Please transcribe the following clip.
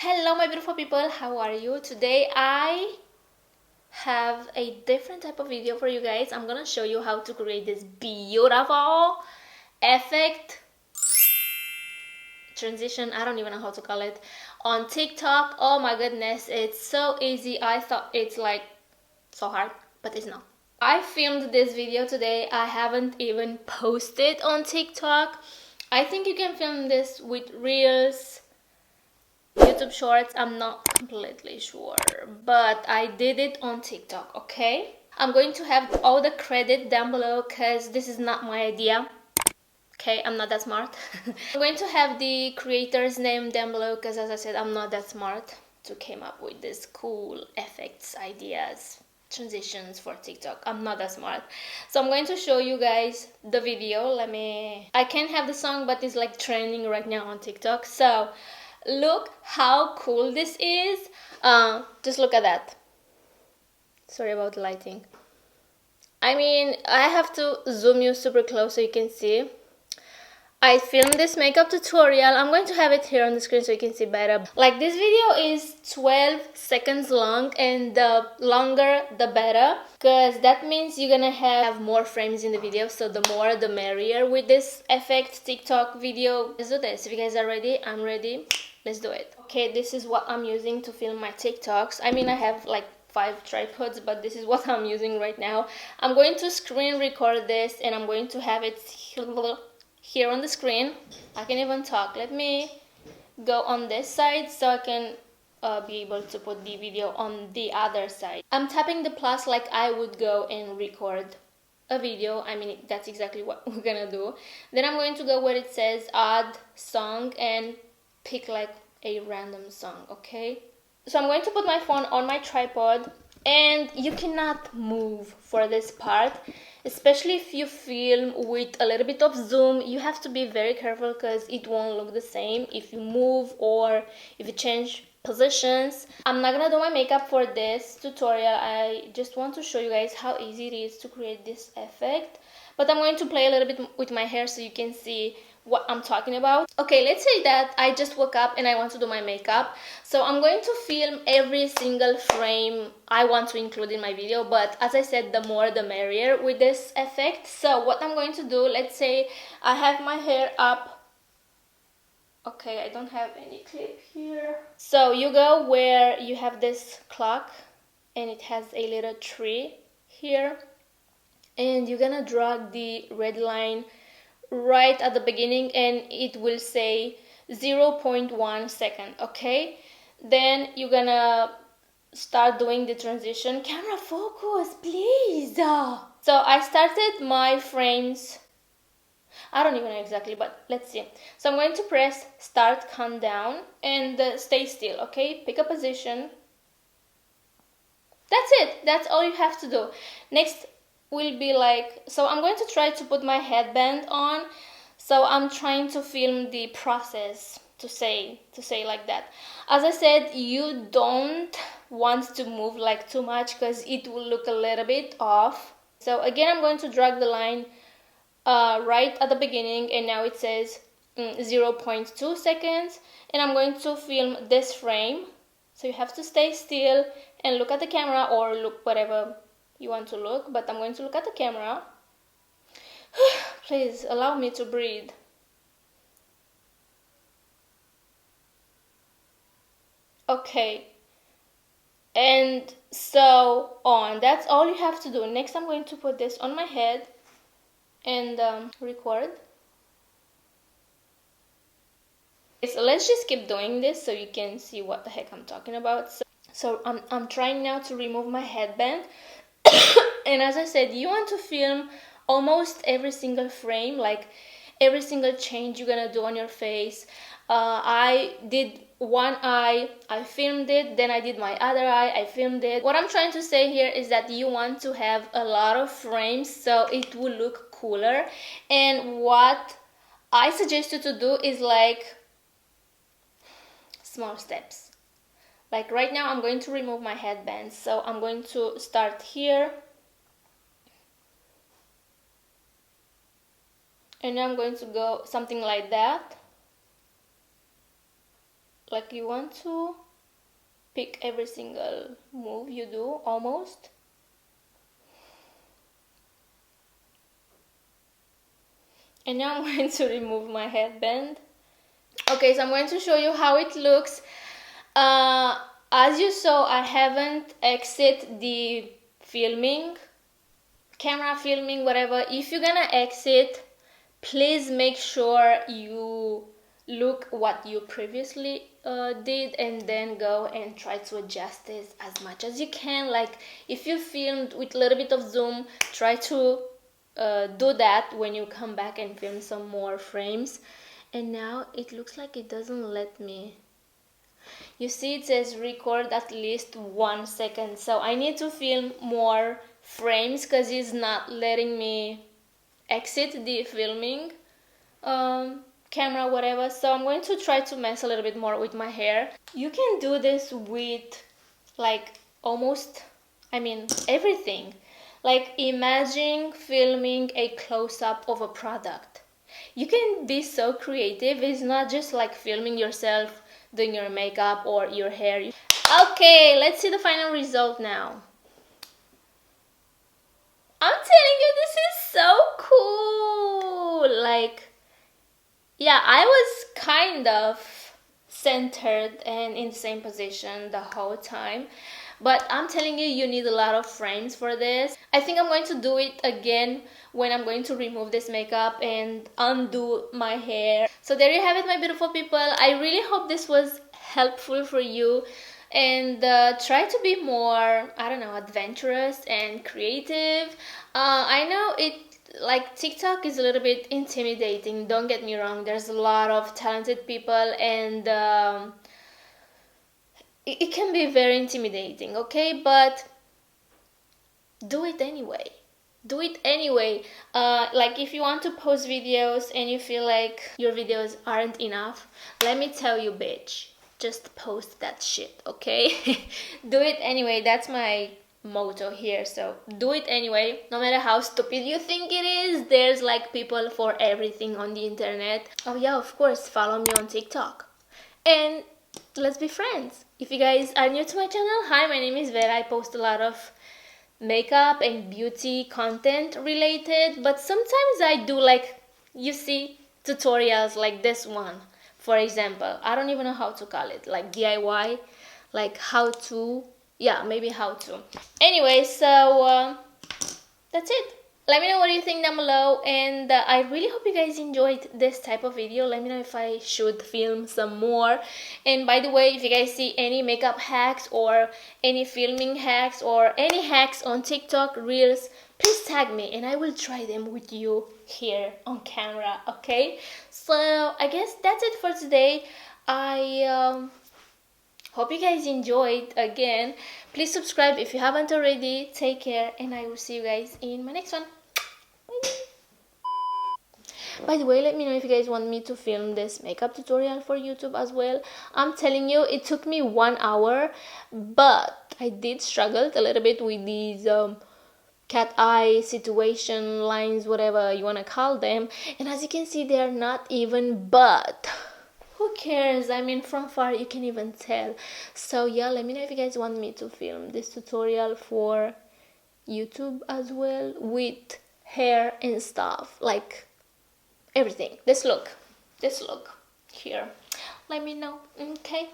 Hello my beautiful people, how are you? Today I have a different type of video for you guys. I'm gonna show you how to create this beautiful effect transition, I don't even know how to call it, on TikTok. Oh my goodness, it's so easy. I thought it's like so hard, but it's not. I filmed this video today. I haven't even posted on TikTok. I think you can film this with Reels, YouTube Shorts, I'm not completely sure, but I did it on TikTok, okay? I'm going to have all the credit down below because this is not my idea. Okay, I'm not that smart. I'm going to have the creator's name down below because, as I said, I'm not that smart to come up with these cool effects, ideas, transitions for TikTok. I'm not that smart. So I'm going to show you guys the video. I can't have the song, but it's like trending right now on TikTok. So look how cool this is. Just look at that. Sorry about the lighting. I mean, I have to zoom you super close so you can see. I filmed this makeup tutorial. I'm going to have it here on the screen so you can see better. Like, this video is 12 seconds long, and the longer the better, because that means you're gonna have more frames in the video, so the more the merrier with this effect TikTok video. Let's do this. If you guys are ready, I'm ready. Let's do it. Okay, this is what I'm using to film my TikToks. I mean, I have like 5 tripods, but this is what I'm using right now. I'm going to screen record this and I'm going to have it here on the screen. I can even talk. Let me go on this side so I can be able to put the video on the other side. I'm tapping the plus like I would go and record a video. I mean, that's exactly what we're gonna do. Then I'm going to go where it says add song and pick like a random song, okay? So I'm going to put my phone on my tripod, and you cannot move for this part, especially if you film with a little bit of zoom. You have to be very careful because it won't look the same if you move or if you change positions. I'm not gonna do my makeup for this tutorial. I just want to show you guys how easy it is to create this effect, but I'm going to play a little bit with my hair so you can see what I'm talking about. Okay, let's say that I just woke up and I want to do my makeup, so I'm going to film every single frame I want to include in my video, but as I said, the more the merrier with this effect. So what I'm going to do, let's say I have my hair up. Okay, I don't have any clip here. So you go where you have this clock and it has a little tree here, and you're gonna drag the red line right at the beginning and it will say 0.1 second, okay? Then you're gonna start doing the transition. Camera focus, please. So I started my frames, I don't even know exactly, but let's see. So I'm going to press start countdown and stay still, okay? Pick a position. That's it. That's all you have to do. Next will be like, so I'm going to try to put my headband on. So I'm trying to film the process to say like that. As I said, you don't want to move like too much because it will look a little bit off. So again, I'm going to drag the line right at the beginning, and now it says 0.2 seconds, and I'm going to film this frame. So you have to stay still and look at the camera, or look whatever you want to look, but I'm going to look at the camera. Please allow me to breathe. Okay, and so on. That's all you have to do. Next, I'm going to put this on my head and record. So let's just keep doing this so you can see what the heck I'm talking about. So I'm trying now to remove my headband. And as I said, you want to film almost every single frame, like every single change you're gonna do on your face. I did one eye, I filmed it, then I did my other eye, I filmed it. What I'm trying to say here is that you want to have a lot of frames so it will look cooler. And what I suggest you to do is like small steps. Like right now I'm going to remove my headband, so I'm going to start here, and now I'm going to go something like that. like you want to pick every single move you do almost. And now I'm going to remove my headband. Okay, so I'm going to show you how it looks. As you saw, I haven't exit the filming, camera filming, whatever. If you're gonna exit, please make sure you look what you previously did, and then go and try to adjust this as much as you can. Like if you filmed with a little bit of zoom, try to do that when you come back and film some more frames. And now it looks like it doesn't let me. You see it says record at least 1 second, so I need to film more frames because it's not letting me exit the filming camera, whatever. So I'm going to try to mess a little bit more with my hair. You can do this with like almost, I mean, everything. Like imagine filming a close-up of a product. You can be so creative. It's not just like filming yourself doing your makeup or your hair. Okay, let's see the final result now. I'm telling you, this is so cool. Like, yeah, I was kind of centered and in the same position the whole time. But I'm telling you, you need a lot of frames for this. I think I'm going to do it again when I'm going to remove this makeup and undo my hair. So there you have it, my beautiful people. I really hope this was helpful for you. And try to be more, I don't know, adventurous and creative. I know it, like TikTok is a little bit intimidating, don't get me wrong. There's a lot of talented people, and it can be very intimidating, okay? But do it anyway. Do it anyway. Like if you want to post videos and you feel like your videos aren't enough, let me tell you, bitch, just post that shit, okay? Do it anyway. That's my motto here. So do it anyway. No matter how stupid you think it is, there's like people for everything on the internet. Oh yeah, of course, follow me on TikTok. And let's be friends. If you guys are new to my channel, hi, my name is Vera. I post a lot of makeup and beauty content related, but sometimes I do, like, you see, tutorials like this one, for example. I don't even know how to call it, like DIY, like how to, yeah, maybe how to. Anyway, so that's it. Let me know what you think down below, and I really hope you guys enjoyed this type of video. Let me know if I should film some more. And by the way, if you guys see any makeup hacks or any filming hacks or any hacks on TikTok Reels, please tag me and I will try them with you here on camera, okay? So I guess that's it for today. I hope you guys enjoyed again. Please subscribe if you haven't already. Take care, and I will see you guys in my next one. Bye. By the way, let me know if you guys want me to film this makeup tutorial for YouTube as well. I'm telling you, it took me 1 hour, but I did struggle a little bit with these cat eye situation lines, whatever you want to call them. And as you can see, they are not even, but who cares? I mean, from far you can even tell. So yeah, let me know if you guys want me to film this tutorial for YouTube as well, with hair and stuff, like everything. This look here. Let me know, okay?